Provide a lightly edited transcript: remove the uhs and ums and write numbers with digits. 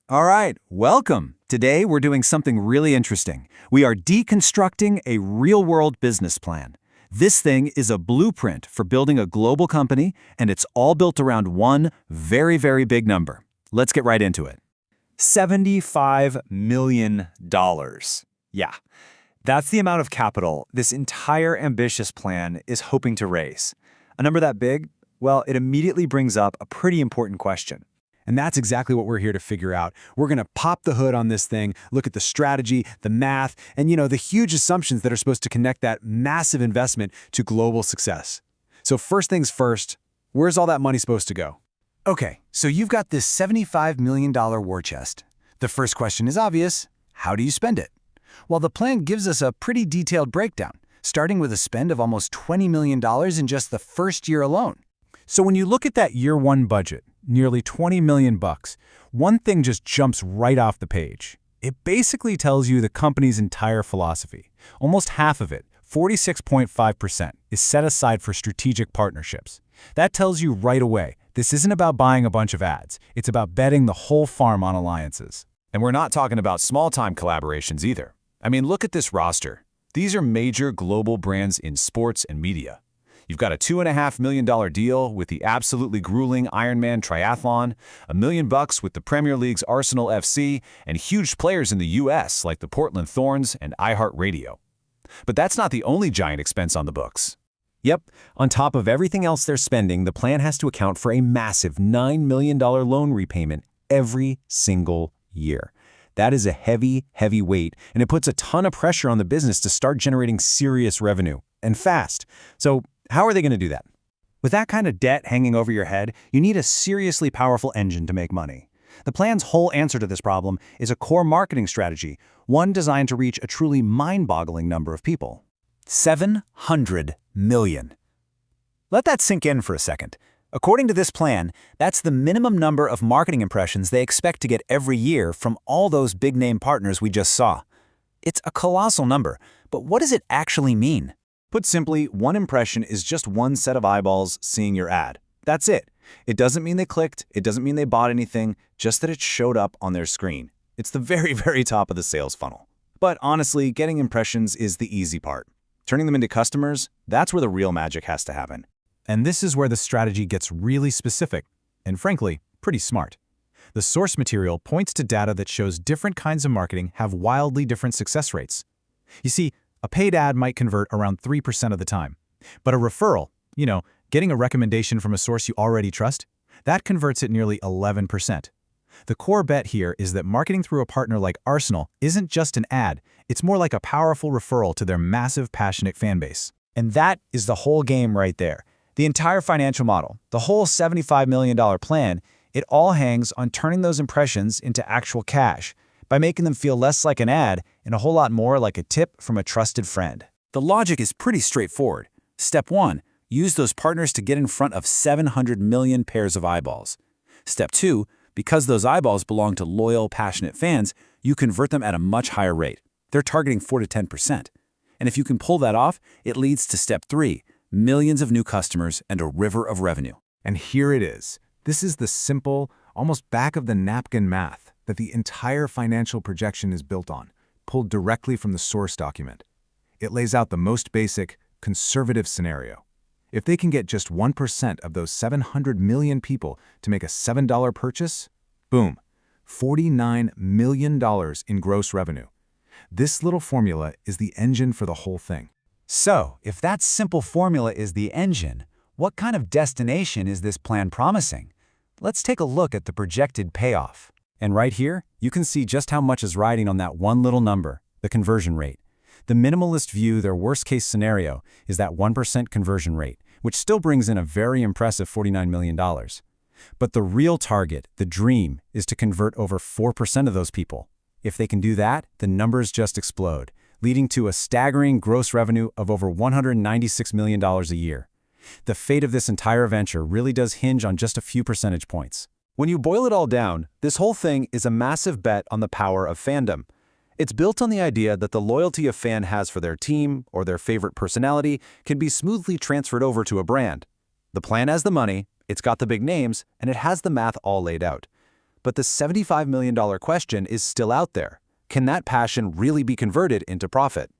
All right, welcome. Today we're doing something really interesting. We are deconstructing a real-world business plan. This thing is a blueprint for building a global company, and it's all built around one very, very big number. Let's get right into it. $75 million. Yeah, that's the amount of capital this entire ambitious plan is hoping to raise. A number that big? Well, it immediately brings up a pretty important question. And that's exactly what we're here to figure out. We're going to pop the hood on this thing, look at the strategy, the math, and the huge assumptions that are supposed to connect that massive investment to global success. So first things first, where's all that money supposed to go? Okay, so you've got this $75 million war chest. The first question is obvious. How do you spend it? Well, the plan gives us a pretty detailed breakdown, starting with a spend of almost $20 million in just the first year alone. So when you look at that year one budget, nearly $20 million, one thing just jumps right off the page. It basically tells you the company's entire philosophy. Almost half of it, 46.5%, is set aside for strategic partnerships. That tells you right away, this isn't about buying a bunch of ads. It's about betting the whole farm on alliances. And we're not talking about small-time collaborations either. I mean, look at this roster. These are major global brands in sports and media. You've got a $2.5 million deal with the absolutely grueling Ironman triathlon, $1 million with the Premier League's Arsenal FC, and huge players in the US like the Portland Thorns and iHeartRadio. But that's not the only giant expense on the books. Yep, on top of everything else they're spending, the plan has to account for a massive $9 million loan repayment every single year. That is a heavy, heavy weight, and it puts a ton of pressure on the business to start generating serious revenue, and fast. So how are they going to do that? With that kind of debt hanging over your head, you need a seriously powerful engine to make money. The plan's whole answer to this problem is a core marketing strategy, one designed to reach a truly mind-boggling number of people. 700 million. Let that sink in for a second. According to this plan, that's the minimum number of marketing impressions they expect to get every year from all those big-name partners we just saw. It's a colossal number, but what does it actually mean? Put simply, one impression is just one set of eyeballs seeing your ad. That's it. It doesn't mean they clicked, it doesn't mean they bought anything, just that it showed up on their screen. It's the very, very top of the sales funnel. But honestly, getting impressions is the easy part. Turning them into customers, that's where the real magic has to happen. And this is where the strategy gets really specific, and frankly, pretty smart. The source material points to data that shows different kinds of marketing have wildly different success rates. You see, a paid ad might convert around 3% of the time. But a referral, getting a recommendation from a source you already trust, that converts at nearly 11%. The core bet here is that marketing through a partner like Arsenal isn't just an ad, it's more like a powerful referral to their massive, passionate fan base. And that is the whole game right there. The entire financial model, the whole $75 million plan, it all hangs on turning those impressions into actual cash, by making them feel less like an ad and a whole lot more like a tip from a trusted friend. The logic is pretty straightforward. Step 1, use those partners to get in front of 700 million pairs of eyeballs. Step 2, because those eyeballs belong to loyal, passionate fans, you convert them at a much higher rate. They're targeting 4 to 10%. And if you can pull that off, it leads to step 3, millions of new customers and a river of revenue. And here it is. This is the simple, almost back-of-the-napkin math that the entire financial projection is built on, pulled directly from the source document. It lays out the most basic, conservative scenario. If they can get just 1% of those 700 million people to make a $7 purchase, boom, $49 million in gross revenue. This little formula is the engine for the whole thing. So, if that simple formula is the engine, what kind of destination is this plan promising? Let's take a look at the projected payoff. And right here, you can see just how much is riding on that one little number, the conversion rate. The minimalist view, their worst-case scenario, is that 1% conversion rate, which still brings in a very impressive $49 million. But the real target, the dream, is to convert over 4% of those people. If they can do that, the numbers just explode, leading to a staggering gross revenue of over $196 million a year. The fate of this entire venture really does hinge on just a few percentage points. When you boil it all down, this whole thing is a massive bet on the power of fandom. It's built on the idea that the loyalty a fan has for their team or their favorite personality can be smoothly transferred over to a brand. The plan has the money, it's got the big names, and it has the math all laid out. But the $75 million question is still out there. Can that passion really be converted into profit?